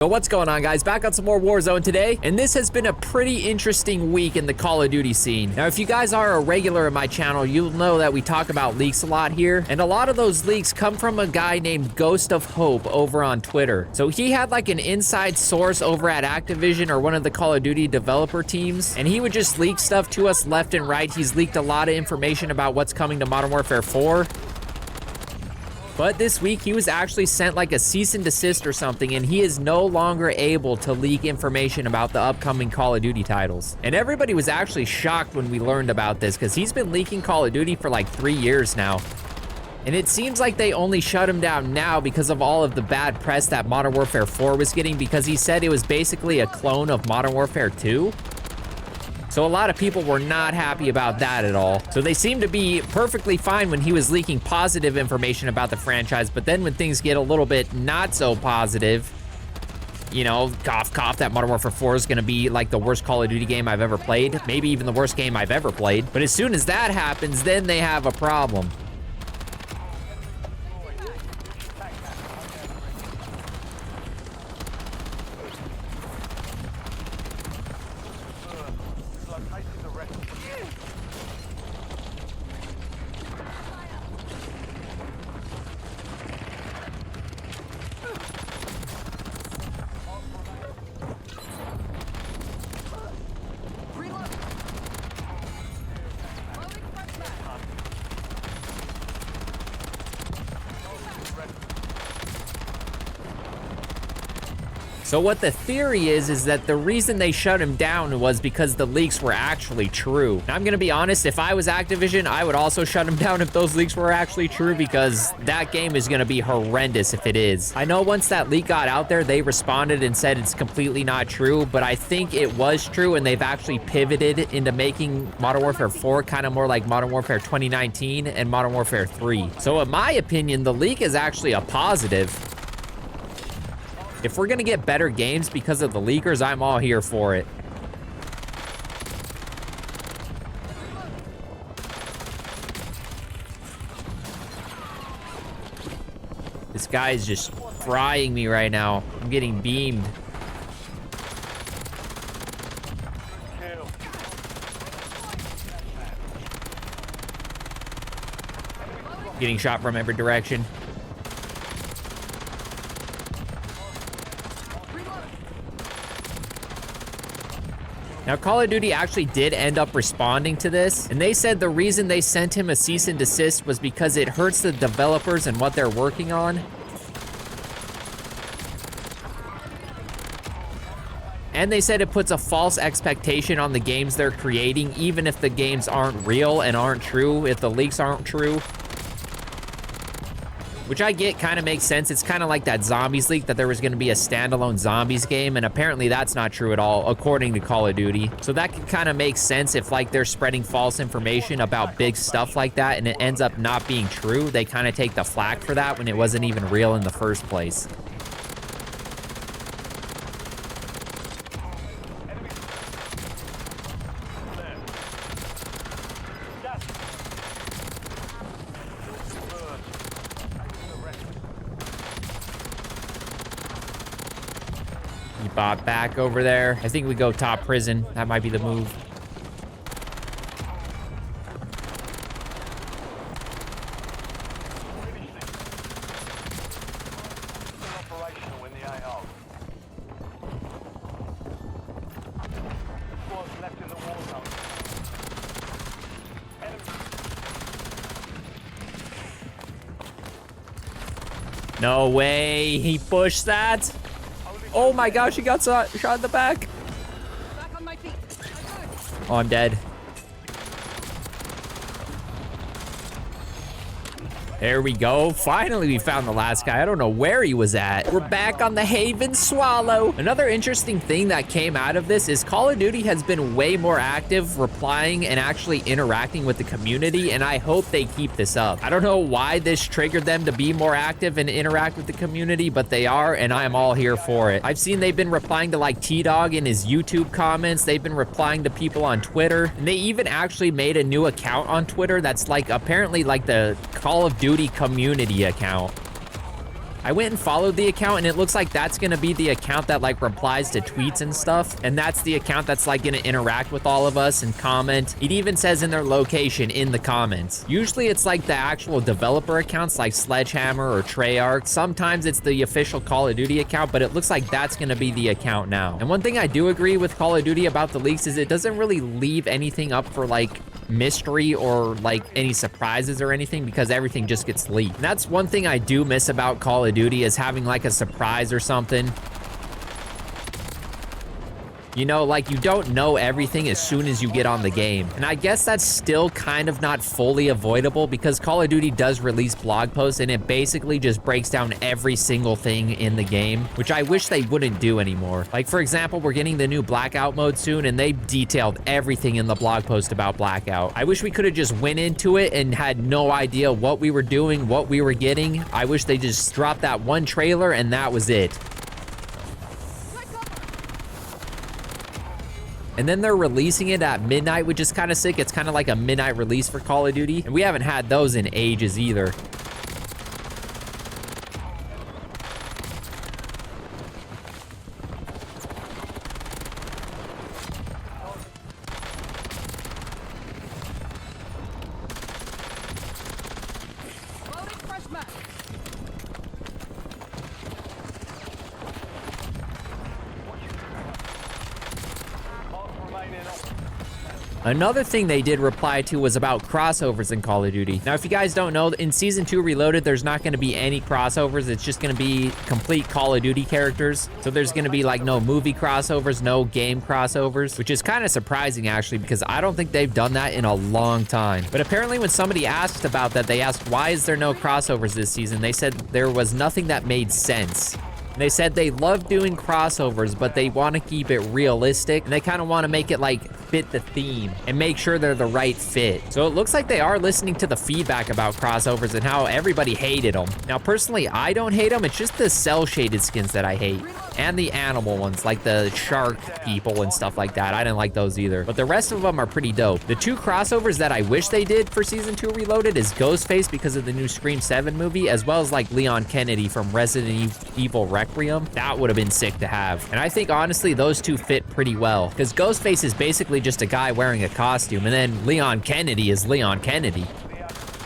But what's going on, guys? Back on some more Warzone today, and this has been a pretty interesting week in the Call of Duty scene. Now, if you guys are a regular in my channel, you'll know that we talk about leaks a lot here, and a lot of those leaks come from a guy named Ghost of Hope over on Twitter. So he had like an inside source over at Activision or one of the Call of Duty developer teams, and he would just leak stuff to us left and right. He's leaked a lot of information about what's coming to Modern Warfare 4. But this week, he was actually sent like a cease and desist or something, and he is no longer able to leak information about the upcoming Call of Duty titles. And everybody was actually shocked when we learned about this, because he's been leaking Call of Duty for like 3 years now. And it seems like they only shut him down now because of all of the bad press that Modern Warfare 4 was getting, because he said it was basically a clone of Modern Warfare 2. So a lot of people were not happy about that at all. So they seemed to be perfectly fine when he was leaking positive information about the franchise, but then when things get a little bit not so positive, you know, cough, cough, that Modern Warfare 4 is gonna be like the worst Call of Duty game I've ever played, maybe even the worst game I've ever played. But as soon as that happens, then they have a problem. So what the theory is that the reason they shut him down was because the leaks were actually true. Now, I'm gonna be honest, if I was Activision, I would also shut him down if those leaks were actually true, because that game is gonna be horrendous if it is. I know once that leak got out there, they responded and said it's completely not true, but I think it was true, and they've actually pivoted into making Modern Warfare 4 kind of more like Modern Warfare 2019 and Modern Warfare 3. So in my opinion, the leak is actually a positive. If we're gonna get better games because of the leakers, I'm all here for it. This guy is just frying me right now. I'm getting beamed. Getting shot from every direction. Now, Call of Duty actually did end up responding to this, and they said the reason they sent him a cease and desist was because it hurts the developers and what they're working on. And they said it puts a false expectation on the games they're creating, even if the games aren't real and aren't true, if the leaks aren't true. Which I get kind of makes sense. It's kind of like that Zombies leak, that there was going to be a standalone Zombies game, and apparently that's not true at all, according to Call of Duty. So that can kind of make sense if like they're spreading false information about big stuff like that and it ends up not being true. They kind of take the flack for that when it wasn't even real in the first place. He bought back over there. I think we go top prison. That might be the move. No way, he pushed that. Oh my gosh, he got shot in the back. Oh, I'm dead. There we go. Finally, we found the last guy. I don't know where he was at. We're back on the Haven Swallow. Another interesting thing that came out of this is Call of Duty has been way more active, replying and actually interacting with the community, and I hope they keep this up. I don't know why this triggered them to be more active and interact with the community, but they are, and I am all here for it. I've seen they've been replying to like T-Dog in his YouTube comments. They've been replying to people on Twitter, and they even actually made a new account on Twitter that's like apparently like the Call of Duty community account. I went and followed the account, and it looks like that's gonna be the account that like replies to tweets and stuff. And that's the account that's like gonna interact with all of us and comment. It even says in their location in the comments. Usually it's like the actual developer accounts like Sledgehammer or Treyarch. Sometimes it's the official Call of Duty account, but it looks like that's gonna be the account now. And one thing I do agree with Call of Duty about the leaks is it doesn't really leave anything up for like mystery or like any surprises or anything, because everything just gets leaked. And that's one thing I do miss about Call of Duty, is having like a surprise or something. You know, like you don't know everything as soon as you get on the game. And I guess that's still kind of not fully avoidable, because Call of Duty does release blog posts and it basically just breaks down every single thing in the game, which I wish they wouldn't do anymore. Like for example, we're getting the new Blackout mode soon, and they detailed everything in the blog post about Blackout. I wish we could have just went into it and had no idea what we were doing, what we were getting. I wish they just dropped that one trailer and that was it. And then they're releasing it at midnight, which is kind of sick. It's kind of like a midnight release for Call of Duty. And we haven't had those in ages either. Another thing they did reply to was about crossovers in Call of Duty. Now, if you guys don't know, in Season 2 Reloaded, there's not gonna be any crossovers. It's just gonna be complete Call of Duty characters. So there's gonna be like no movie crossovers, no game crossovers, which is kind of surprising actually, because I don't think they've done that in a long time. But apparently when somebody asked about that, they asked, why is there no crossovers this season? They said there was nothing that made sense. They said they love doing crossovers, but they want to keep it realistic, and they kind of want to make it like fit the theme and make sure they're the right fit. So it looks like they are listening to the feedback about crossovers and how everybody hated them. Now, personally, I don't hate them. It's just the cell shaded skins that I hate, and the animal ones, like the shark people and stuff like that. I didn't like those either, but the rest of them are pretty dope. The two crossovers that I wish they did for Season 2 Reloaded is Ghostface because of the new Scream 7 movie, as well as like Leon Kennedy from Resident Evil Requiem. That would have been sick to have. And I think honestly those two fit pretty well, because Ghostface is basically just a guy wearing a costume, and then Leon Kennedy is Leon Kennedy.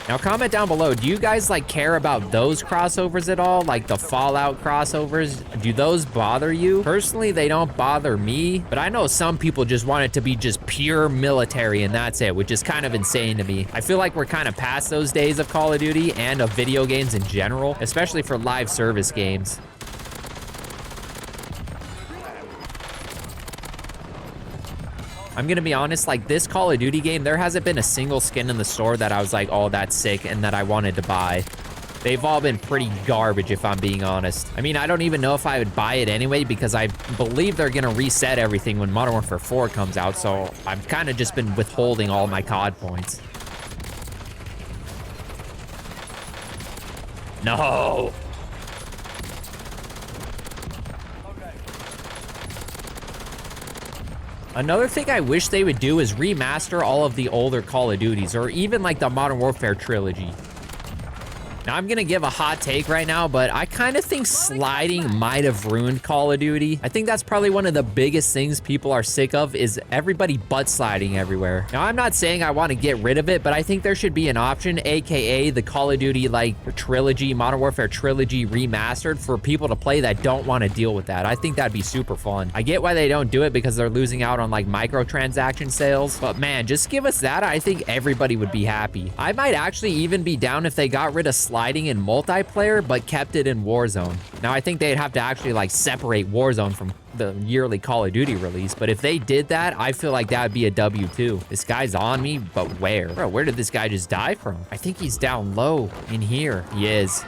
Now comment down below, do you guys like care about those crossovers at all? Like the Fallout crossovers? Do those bother you? Personally, they don't bother me, but I know some people just want it to be just pure military and that's it, which is kind of insane to me. I feel like we're kind of past those days of Call of Duty and of video games in general, especially for live service games. I'm gonna be honest, like this Call of Duty game, there hasn't been a single skin in the store that I was like, oh, that's sick, and that I wanted to buy. They've all been pretty garbage, if I'm being honest. I mean, I don't even know if I would buy it anyway, because I believe they're gonna reset everything when Modern Warfare 4 comes out, so I've kind of just been withholding all my COD points. No! Another thing I wish they would do is remaster all of the older Call of Duties, or even like the Modern Warfare trilogy. Now, I'm gonna give a hot take right now, but I kind of think sliding might have ruined Call of Duty. I think that's probably one of the biggest things people are sick of, is everybody butt sliding everywhere. Now, I'm not saying I want to get rid of it, but I think there should be an option, aka the Call of Duty like trilogy, Modern Warfare trilogy remastered, for people to play that don't want to deal with that. I think that'd be super fun. I get why they don't do it, because they're losing out on like microtransaction sales, but man, just give us that. I think everybody would be happy. I might actually even be down if they got rid of sliding in multiplayer but kept it in Warzone. Now, I think they'd have to actually like separate Warzone from the yearly Call of Duty release, but if they did that, I feel like that would be a W too. This guy's on me, but where? Bro, where did this guy just die from? I think he's down low in here. He is.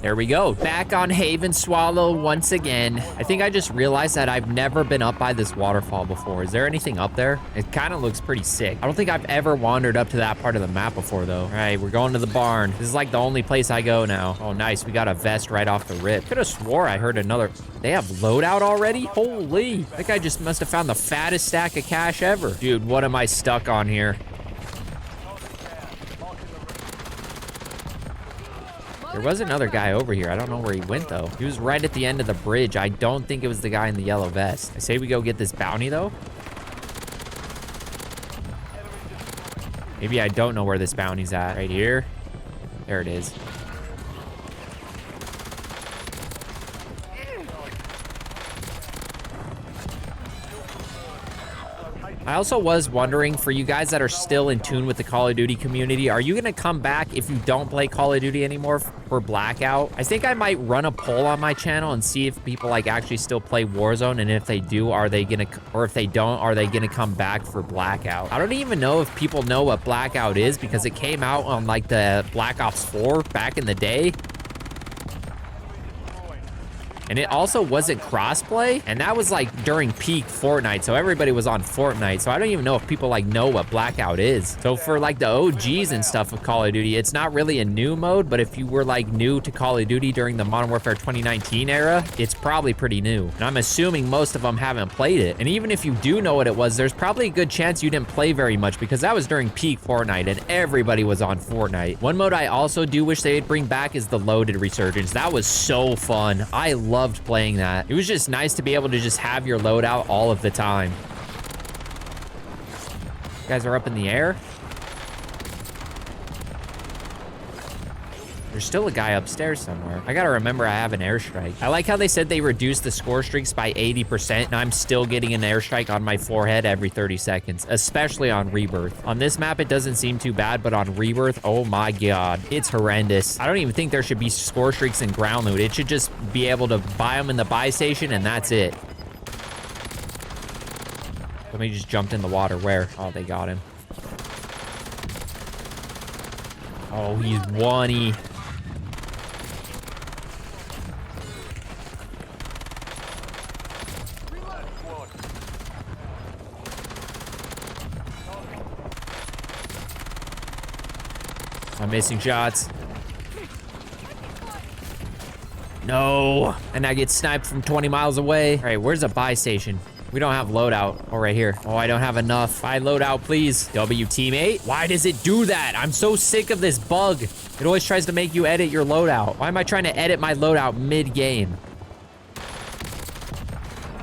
There we go. Back on Haven Swallow once again. I think I just realized that I've never been up by this waterfall before. Is there anything up there? It kind of looks pretty sick. I don't think I've ever wandered up to that part of the map before though. All right, we're going to the barn. This is like the only place I go now. Oh, nice. We got a vest right off the rip. Could have swore I heard another. They have loadout already? Holy. That guy just must have found the fattest stack of cash ever. Dude, what am I stuck on here? Here There was another guy over here. I don't know where he went, though. He was right at the end of the bridge. I don't think it was the guy in the yellow vest. I say we go get this bounty, though. Maybe I don't know where this bounty's at. Right here. There it is. I also was wondering, for you guys that are still in tune with the Call of Duty community, are you gonna come back if you don't play Call of Duty anymore for Blackout? I think I might run a poll on my channel and see if people like actually still play Warzone, and if they do, are they gonna, or if they don't, are they gonna come back for Blackout? I don't even know if people know what Blackout is, because it came out on like the Black Ops 4 back in the day. And it also wasn't crossplay, and that was like during peak Fortnite, so everybody was on Fortnite, so I don't even know if people like know what Blackout is. So for like the OGs and stuff of Call of Duty, it's not really a new mode, but if you were like new to Call of Duty during the Modern Warfare 2019 era, it's probably pretty new. And I'm assuming most of them haven't played it. And even if you do know what it was, there's probably a good chance you didn't play very much, because that was during peak Fortnite and everybody was on Fortnite. One mode I also do wish they'd bring back is the loaded resurgence. That was so fun. I loved playing that. It was just nice to be able to just have your loadout all of the time. You guys are up in the air. There's still a guy upstairs somewhere. I gotta remember I have an airstrike. I like how they said they reduced the score streaks by 80%, and I'm still getting an airstrike on my forehead every 30 seconds, especially on Rebirth. On this map, it doesn't seem too bad, but on Rebirth, oh my God, it's horrendous. I don't even think there should be score streaks in ground loot. It should just be able to buy them in the buy station, and that's it. Somebody just jumped in the water. Where? Oh, they got him. Oh, he's one-y. I'm missing shots. No. And I get sniped from 20 miles away. All right, where's a buy station? We don't have loadout. Oh, right here. Oh, I don't have enough. Buy loadout, please. W, teammate. Why does it do that? I'm so sick of this bug. It always tries to make you edit your loadout. Why am I trying to edit my loadout mid-game?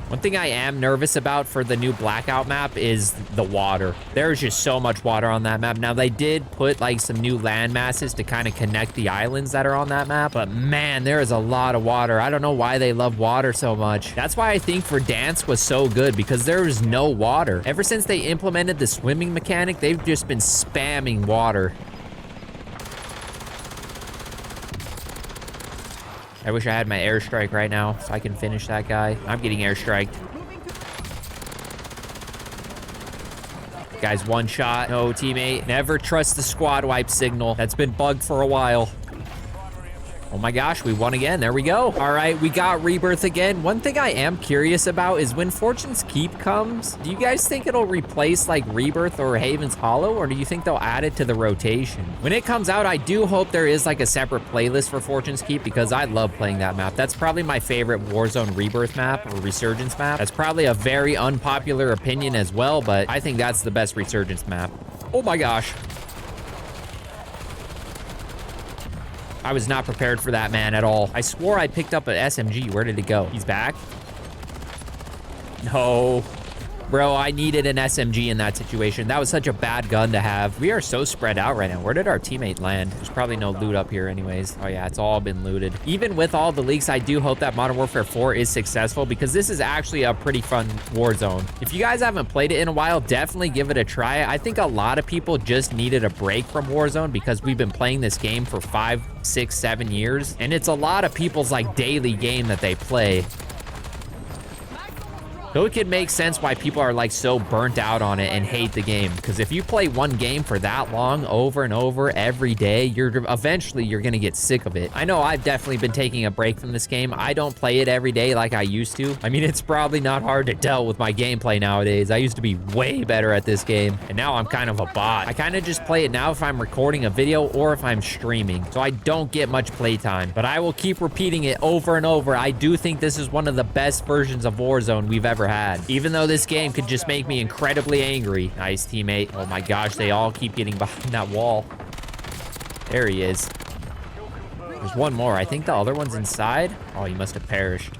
One thing I am nervous about for the new Blackout map is the water. There's just so much water on that map. Now, they did put like some new land masses to kind of connect the islands that are on that map, but man, there is a lot of water. I don't know why they love water so much. That's why I think Verdansk was so good, because there was no water. Ever since they implemented the swimming mechanic, they've just been spamming water. I wish I had my airstrike right now so I can finish that guy. I'm getting airstriked. Guy's one shot. No, teammate. Never trust the squad wipe signal. That's been bugged for a while. Oh my gosh, we won again. There we go. All right, we got Rebirth again. One thing I am curious about is when Fortune's Keep comes, do you guys think it'll replace like Rebirth or Haven's Hollow, or do you think they'll add it to the rotation? When it comes out, I do hope there is like a separate playlist for Fortune's Keep, because I love playing that map. That's probably my favorite Warzone Rebirth map or Resurgence map. That's probably a very unpopular opinion as well, but I think that's the best Resurgence map. Oh my gosh. I was not prepared for that, man, at all. I swore I picked up an SMG. Where did it go? He's back? No. Bro, I needed an SMG in that situation. That was such a bad gun to have. We are so spread out right now. Where did our teammate land? There's probably no loot up here anyways. Oh yeah, it's all been looted. Even with all the leaks, I do hope that Modern Warfare 4 is successful, because this is actually a pretty fun Warzone. If you guys haven't played it in a while, definitely give it a try. I think a lot of people just needed a break from Warzone, because we've been playing this game for 5, 6, 7 years. And it's a lot of people's like daily game that they play. So it can make sense why people are like so burnt out on it and hate the game. Because if you play one game for that long, over and over, every day, eventually you're gonna get sick of it. I know I've definitely been taking a break from this game. I don't play it every day like I used to. I mean, it's probably not hard to tell with my gameplay nowadays. I used to be way better at this game, and now I'm kind of a bot. I kind of just play it now if I'm recording a video or if I'm streaming. So I don't get much playtime, but I will keep repeating it over and over. I do think this is one of the best versions of Warzone we've ever had, even though this game could just make me incredibly angry. Nice, teammate. Oh my gosh, they all keep getting behind that wall. There he is. There's one more. I think the other one's inside. Oh, he must have perished.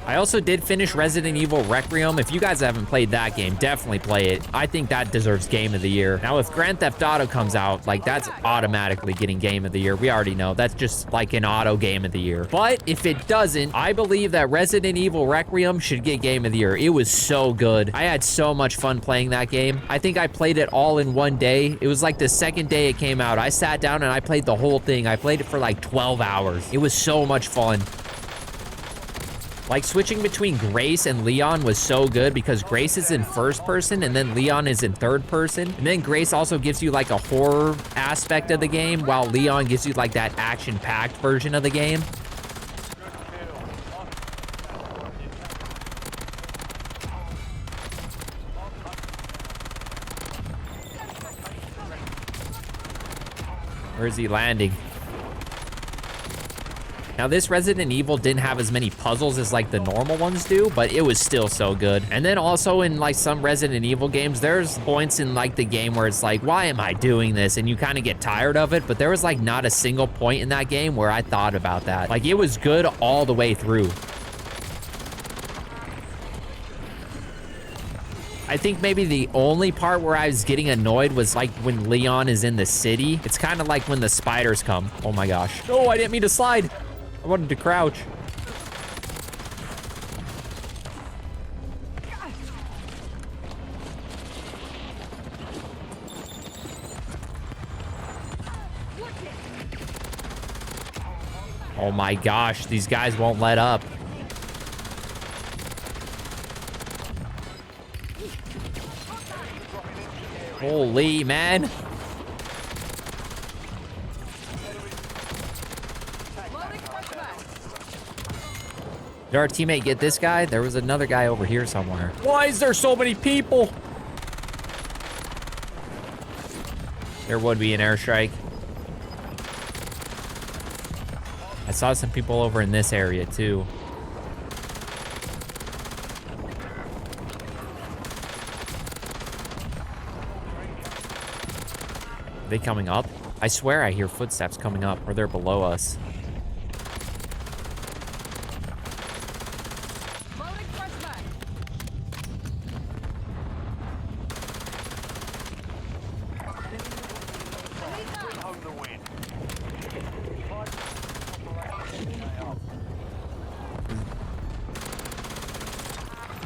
I also did finish Resident Evil Requiem. If you guys haven't played that game, definitely play it. I think that deserves Game of the Year. Now, if Grand Theft Auto comes out, like, that's automatically getting Game of the Year. We already know. That's just like an auto Game of the Year. But if it doesn't, I believe that Resident Evil Requiem should get Game of the Year. It was so good. I had so much fun playing that game. I think I played it all in one day. It was like the second day it came out. I sat down and I played the whole thing. I played it for like 12 hours. It was so much fun. Like, switching between Grace and Leon was so good because Grace is in first person and then Leon is in third person. And then Grace also gives you like a horror aspect of the game while Leon gives you like that action-packed version of the game. Where is he landing? Now, this Resident Evil didn't have as many puzzles as like the normal ones do, but it was still so good. And then also in like some Resident Evil games, there's points in like the game where it's like, why am I doing this? And you kind of get tired of it, but there was like not a single point in that game where I thought about that. Like, it was good all the way through. I think maybe the only part where I was getting annoyed was like when Leon is in the city. It's kind of like when the spiders come. Oh my gosh. Oh, I didn't mean to slide. I wanted to crouch. Oh my gosh, these guys won't let up. Holy, man. Did our teammate get this guy? There was another guy over here somewhere. Why is there so many people? There would be an airstrike. I saw some people over in this area too. Are they coming up? I swear I hear footsteps coming up, or they're below us.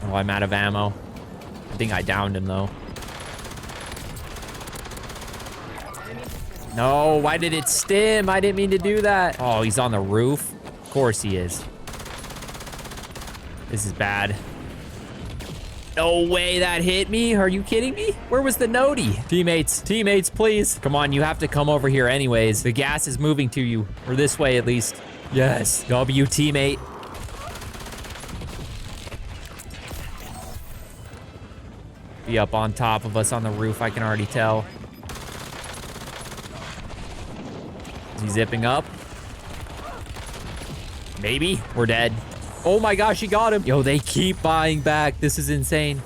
Oh, I'm out of ammo. I think I downed him, though. No, why did it stim? I didn't mean to do that. Oh, he's on the roof? Of course he is. This is bad. No way that hit me. Are you kidding me? Where was the nodie? Teammates, please. Come on, you have to come over here anyways. The gas is moving to you, or this way at least. Yes, W, teammate. Be up on top of us on the roof, I can already tell. Is he zipping up? Maybe. We're dead. Oh my gosh, he got him. Yo, they keep buying back. This is insane.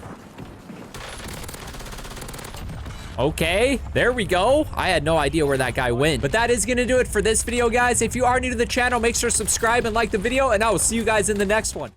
Okay, there we go. I had no idea where that guy went. But that is gonna do it for this video, guys. If you are new to the channel, make sure to subscribe and like the video, and I will see you guys in the next one.